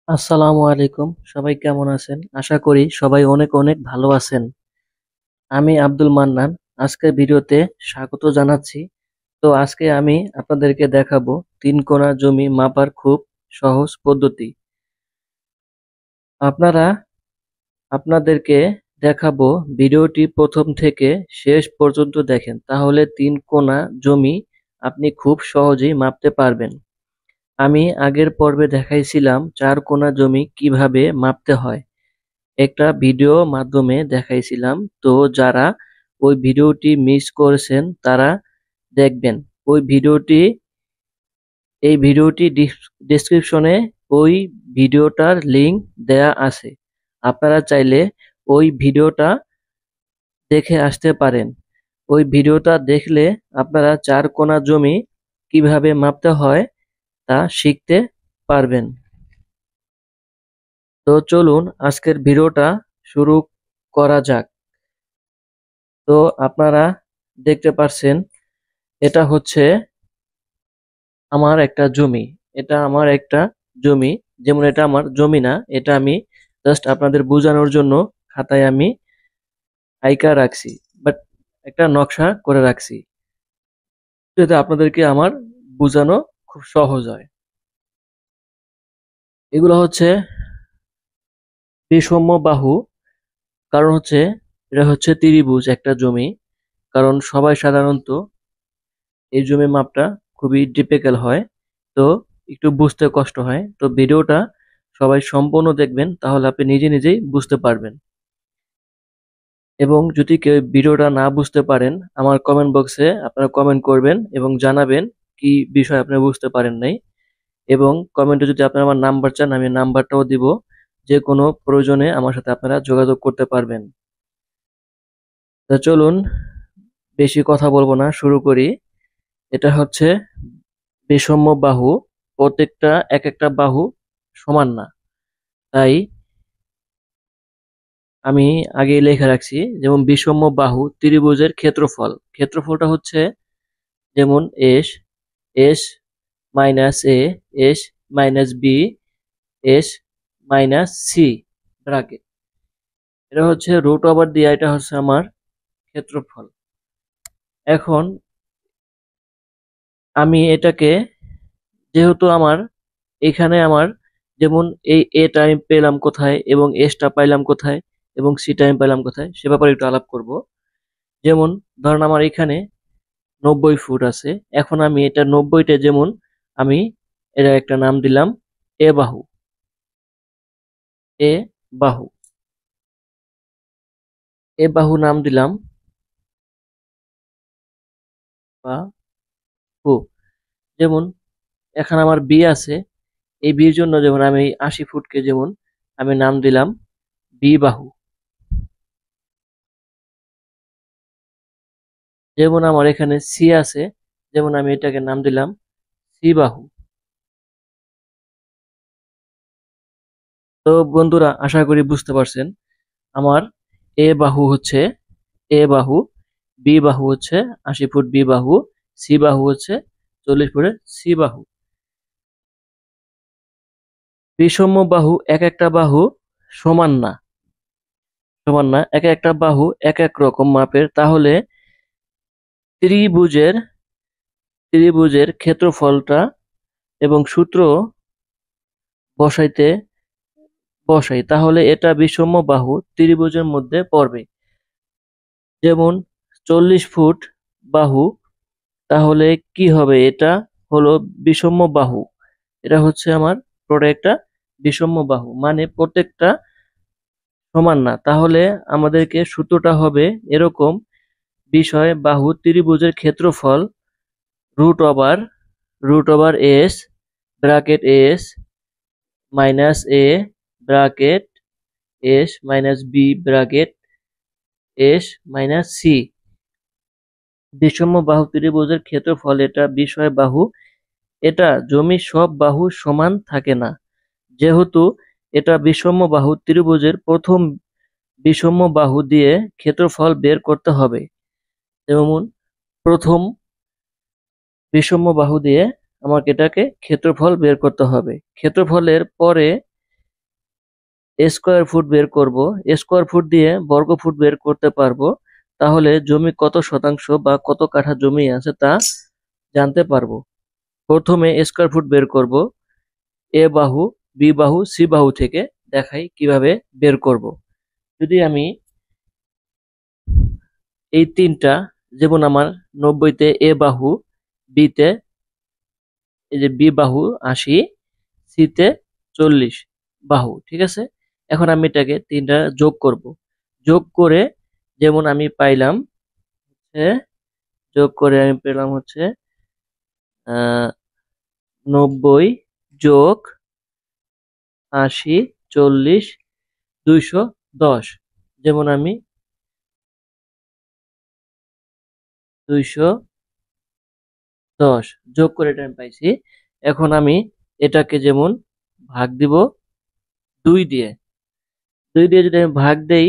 আসসালামু আলাইকুম। সবাই কেমন আছেন? আশা করি সবাই অনেক অনেক ভালো আছেন। আমি আব্দুল মান্নান। আজকের ভিডিওতে স্বাগত জানাচ্ছি। তো আজকে আমি আপনাদেরকে দেখাবো 3 কোণা জমি মাপার খুব সহজ পদ্ধতি। আপনারা আপনাদেরকে দেখাবো, ভিডিওটি প্রথম থেকে শেষ পর্যন্ত দেখেন, তাহলে 3 কোণা জমি আপনি খুব সহজেই মাপতে পারবেন। আমি আগের পর্বে দেখাইছিলাম 4 কোণা জমি কিভাবে মাপতে হয়, একটা ভিডিও মাধ্যমে দেখাইছিলাম। তো যারা ওই ভিডিওটি মিস করেছেন তারা দেখবেন ওই ভিডিওটি। এই ভিডিওটি ডেসক্রিপশনে ওই ভিডিওটার লিংক দেয়া আছে। আপনারা চাইলে ওই ভিডিওটা দেখে আসতে পারেন। ওই ভিডিওটা দেখলে আপনারা 4 কোণা জমি কিভাবে মাপতে হয় তা শিখতে পারবেন। তো চলুন আজকের ভিডিওটা শুরু করা যাক। তো আপনারা দেখতে পাচ্ছেন, এটা হচ্ছে আমার একটা জমি। এটা আমার একটা জমি। যেমন এটা আমার জমি না, এটা আমি জাস্ট আপনাদের বোঝানোর জন্য খাতায় আমি আইকা রাখছি, বাট একটা নকশা করে রাখছি, যাতে আপনাদেরকে আমার বোঝানো খুব সহজ হয়। এগুলো হচ্ছে বিষম বাহু। কারণ হচ্ছে এটা হচ্ছে ত্রিভুজ একটা জমি। কারণ সবাই সাধারণত এই জমি মাপটা খুবই ডিফিকাল্ট হয়, তো একটু বুঝতে কষ্ট হয়। তো ভিডিওটা সবাই সম্পূর্ণ দেখবেন, তাহলে আপনি নিজে নিজেই বুঝতে পারবেন। এবং যদি কেউ ভিডিওটা না বুঝতে পারেন, আমার কমেন্ট বক্সে আপনারা কমেন্ট করবেন এবং জানাবেন কি বিষয় আপনি বুঝতে পারেন নাই। এবং কমেন্টে যদি আপনারা আমার নাম্বার চান, আমি নাম্বারটাও দিব। যে কোনো প্রয়োজনে আমার সাথে আপনারা যোগাযোগ করতে পারবেন। তো চলুন, বেশি কথা বলবো না, শুরু করি। এটা হচ্ছে বিষম বাহু। প্রত্যেকটা এক একটা বাহু সমান না, তাই আমি আগে লেখা রাখছি। যেমন বিষম বাহু ত্রিভুজের ক্ষেত্রফল, ক্ষেত্রফলটা হচ্ছে যেমন S, S minus A, S minus B, S minus C bracket. এটা হচ্ছে রুট ওভার দিয়ে, এটা হচ্ছে আমার ক্ষেত্রফল। এখন আমি এটাকে, যেহেতু আমার এখানে আমার, যেমন এই এটা আমি পেলাম কোথায় এবং এসটা পাইলাম কোথায় এবং সিটা আমি পাইলাম কোথায়, সে ব্যাপারে একটু আলাপ করব। যেমন ধরেন আমার এখানে 90 ফুট আছে। এখন আমি এটা 90টা, যেমন আমি এটা একটা নাম দিলাম এ বাহু। এ বাহু, এ বাহু নাম দিলাম বাহু। যেমন এখানে আমার বি আছে, এই বির জন্য যেমন আমি 80 ফুটকে যেমন আমি নাম দিলাম বি বাহু। যেমন আমার এখানে সি আছে, যেমন আমি এটাকে নাম দিলাম সি বাহু। তো বন্ধুরা, আশা করি বুঝতে পারছেন। আমার এ বাহু হচ্ছে এ বাহু, বি বাহু হচ্ছে 80 ফুট বি বাহু, সি বাহু হচ্ছে 40 ফুটের সি বাহু। বিষম বাহু এক একটা বাহু সমান না, সমান না, এক একটা বাহু এক এক রকম মাপের। তাহলে ত্রিভুজের ত্রিভুজের ক্ষেত্রফলটা এবং সূত্র বসাইতে বসাই, তাহলে এটা বিষম বাহু ত্রিভুজের মধ্যে পড়বে। যেমন 40 ফুট বাহু, তাহলে কি হবে, এটা হলো বিষম বাহু। এটা হচ্ছে আমার প্রত্যেকটা বিষম বাহু, মানে প্রত্যেকটা সমান না। তাহলে আমাদেরকে সূত্রটা হবে এরকম: বিষয় বাহু ত্রিভুজের ক্ষেত্রফল root over S bracket S minus A bracket S minus B bracket S minus C. বিষম বাহু ত্রিভুজের ক্ষেত্রফল, এটা বিষয় বাহু। এটা জমির সব বাহু সমান থাকে না, যেহেতু এটা বিষম বাহু ত্রিভুজের প্রথম বিষম বাহু দিয়ে ক্ষেত্রফল বের করতে হবে। যেমন প্রথম বিষম বাহু দিয়ে আমাকে এটাকে ক্ষেত্রফল বের করতে হবে। ক্ষেত্রফলের পরে স্কোয়ার ফুট বের করব, স্কোয়ার ফুট দিয়ে বর্গ ফুট বের করতে পারবো, তাহলে জমি কত শতাংশ বা কত কাঠা জমি আছে তা জানতে পারবো। প্রথমে স্কোয়ার ফুট বের করব, এ বাহু, বি বাহু, সি বাহু থেকে দেখাই কিভাবে বের করব। যদি আমি এই তিনটা, যেমন আমার 90-তে এ বাহু, বিতে এই যে বি বাহু 80, সিতে 40 বাহু, ঠিক আছে। এখন আমি এটাকে তিনটা যোগ করব। যোগ করে যেমন আমি পাইলাম হচ্ছে, যোগ করে আমি পেলাম হচ্ছে 90 যোগ 80, 40, 210। যেমন আমি 210 যোগ করে এটা আমি পাইছি। এখন আমি এটাকে যেমন ভাগ দিব 2 দিয়ে, 2 দিয়ে যদি আমি ভাগ দেই,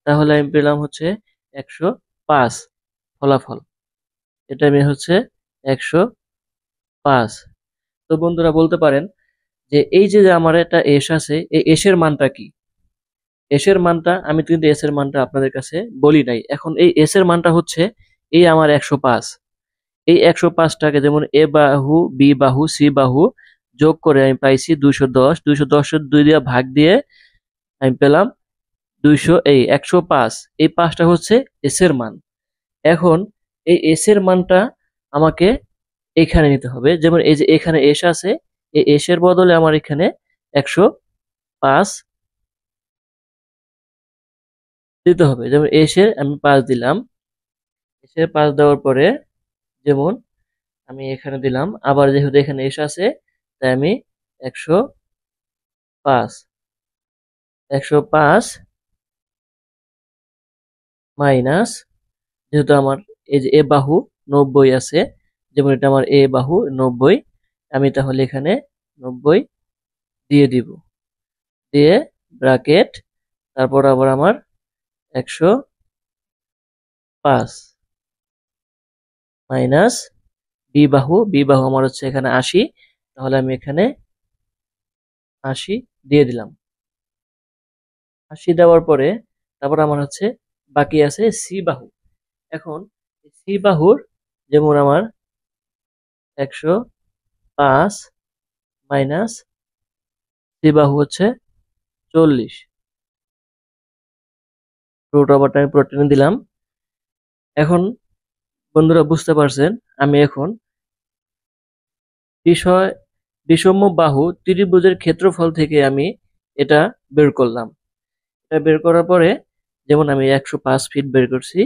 তাহলে আমি পেলাম হচ্ছে 105 ফলাফল। এটা আমি হচ্ছে 105। তো বন্ধুরা বলতে পারেন যে এই যে যে আমার একটা এস আছে, এই এসের মানটা কি? এসের মানটা আমি কিন্তু এসের মানটা আপনাদের কাছে বলি নাই। এখন এই এসের মানটা হচ্ছে এই আমার 105। এই 105টাকে যেমন এ বাহু, বি বাহু, সি বাহু যোগ করে আমি পাইছি 210, 210 2 দিয়ে ভাগ দিয়ে আমি পেলাম 105। এই 5টা হচ্ছে এস এর মান। এখন এই এস এর মানটা আমাকে এখানে নিতে হবে। যেমন এই যে এখানে এস আছে, এই এস এর বদলে আমার এখানে 105 দিতে হবে। যেমন এস এর আমি 5 দিলাম, এস এর 5 দেওয়ার পরে যেমন আমি এখানে দিলাম, আবার যেহেতু এখানে এস আছে তাই আমি 105, 105 মাইনাস, যেহেতু আমার এই যে এ বাহু 90 আছে, যেমন এটা আমার এ বাহু 90, আমি তাহলে এখানে 90 দিয়ে দিব, দিয়ে ব্র্যাকেট, তারপর আবার আমার 105 মাইনাস বি বাহু, বি বাহু আমার হচ্ছে এখানে 80, তাহলে আমি এখানে 80 দিয়ে দিলাম। 80 দেওয়ার পরে তারপর আমার হচ্ছে বাকি আছে সি বাহু। এখন সি বাহুর যেমন আমার 105 মাইনাস সি বাহু হচ্ছে 40, রুট ওভারটা আমি পুরো টেনে দিলাম। এখন বন্ধুরা বুঝতে পারছেন, আমি এখন বিষয় বিষম বাহু ত্রিভুজের ক্ষেত্রফল থেকে আমি এটা বের করলাম। এটা বের করার পরে যেমন আমি 105 ফিট বের করছি,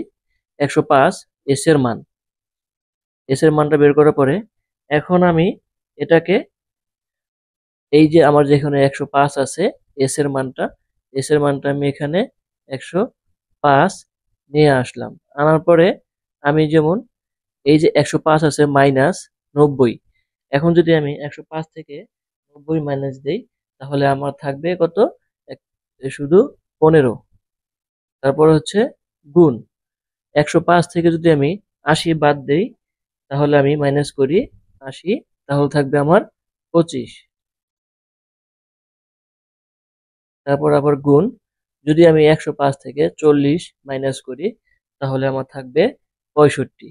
105 এস এর মান, এস এর মানটা বের করার পরে এখন আমি এটাকে এই যে আমার যেখানে 105 আছে এস এর মানটা, এস এর মানটা আমি এখানে 105 নিয়ে আসলাম। আনার পরে আমি যেমন এই যে 105 আছে মাইনাস 90, এখন যদি আমি 105 থেকে 90 মাইনাস দেই, তাহলে আমার থাকবে কত? শুধু 15। তারপর হচ্ছে গুণ 105 থেকে যদি আমি 80 বাদ দেই, তাহলে আমি মাইনাস করি 80, তাহলে থাকবে আমার 25। তারপর আবার গুণ, যদি আমি 105 থেকে 40 মাইনাস করি, তাহলে আমার থাকবে 65।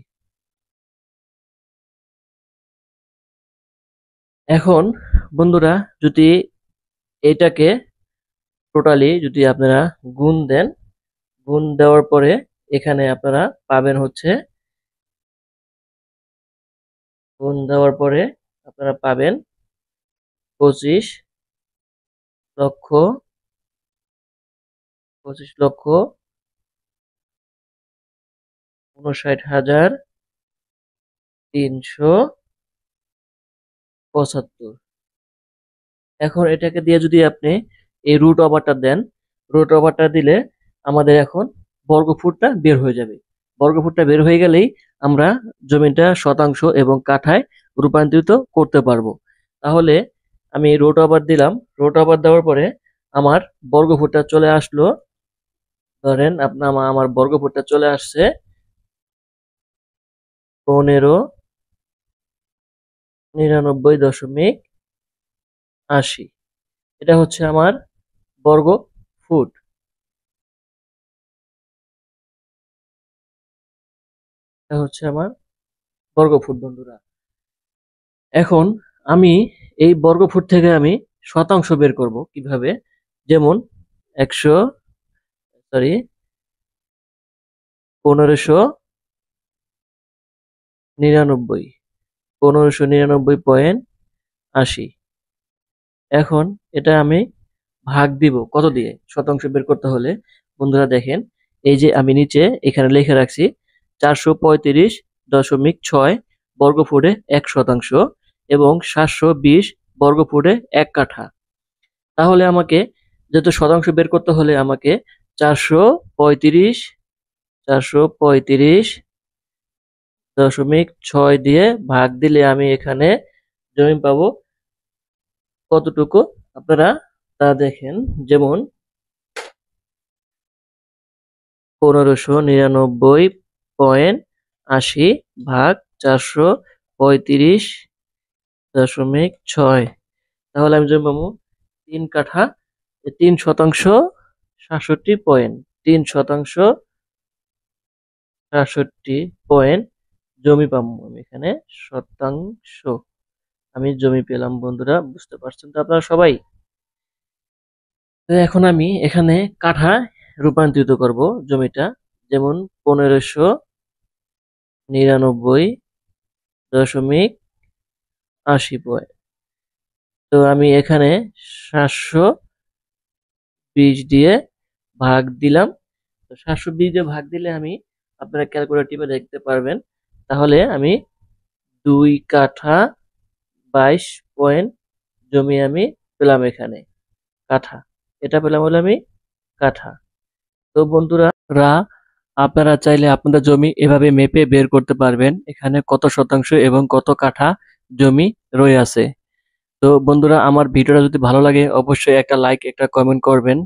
এখন বন্ধুরা যদি এটাকে টোটালি যদি আপনারা গুণ দেন, গুণ দেওয়ার পরে এখানে আপনারা পাবেন হচ্ছে, গুণ দেওয়ার পরে আপনারা পাবেন 25 লক্ষ, 25,59,375। এখন এটাকে দিয়ে যদি আপনি এই রুট ওভারটা দেন, রুট ওভারটা দিলে আমাদের এখন বর্গফুটটা বের হয়ে যাবে। বর্গফুটটা বের হয়ে গেলেই আমরা জমিটা শতাংশ এবং কাঠায় রূপান্তরিত করতে পারবো। তাহলে আমি রুট ওভার দিলাম, রুট ওভার দেওয়ার পরে আমার বর্গফুটটা চলে আসলো। ধরেন আপনার আমার বর্গফুটটা চলে আসছে 1599.80। এটা হচ্ছে আমার বর্গ ফুট। এটা হচ্ছে আমার বর্গফুট বন্ধুরা। এখন আমি এই বর্গফুট থেকে আমি শতাংশ বের করব কিভাবে? যেমন 100 সরি 1599 1599.80। এখন এটা আমি ভাগ দিব কত দিয়ে? শতাংশ বের করতে হলে বন্ধুরা দেখেন, এই যে আমি নিচে এখানে লিখে রাখছি 435.6 বর্গফুটে 1 শতাংশ এবং 720 বর্গফুটে 1 কাঠা। তাহলে আমাকে যেহেতু শতাংশ বের করতে হলে আমাকে 435.6 দিয়ে ভাগ দিলে আমি এখানে জমি পাবো কতটুকু আপনারা তা দেখেন। যেমন 1599.80 ভাগ 435.6, তাহলে আমি জমি পাবো 3 কাঠা। 3 শতাংশ 67 পয়েন্ট, 3 শতাংশ 67 পয়েন্ট জমি পাবো আমি এখানে। শতাংশ আমি জমি পেলাম বন্ধুরা, বুঝতে পারছেন তো আপনারা সবাই? তো এখন আমি এখানে কাঠা রূপান্তরিত করব জমিটা। যেমন 1599.80 পয়েন্ট। তো আমি এখানে 720 দিয়ে ভাগ দিলাম। তো 720 দিয়ে ভাগ দিলে আমি, আপনারা ক্যালকুলেটর টিপে দেখতে পারবেন, তাহলে আমি 2 কাঠা 22 পয়েন্ট জমি আমি পেলাম এখানে কাঠা। এটা পেলাম হলো আমি কাঠা। তো বন্ধুরা, আপনারা চাইলে আপনাদের জমি এভাবে মেপে বের করতে পারবেন এখানে কত শতাংশ এবং কত কাঠা জমি রয়ে আছে। তো বন্ধুরা, আমার ভিডিওটা যদি ভালো লাগে অবশ্যই একটা লাইক একটা কমেন্ট করবেন।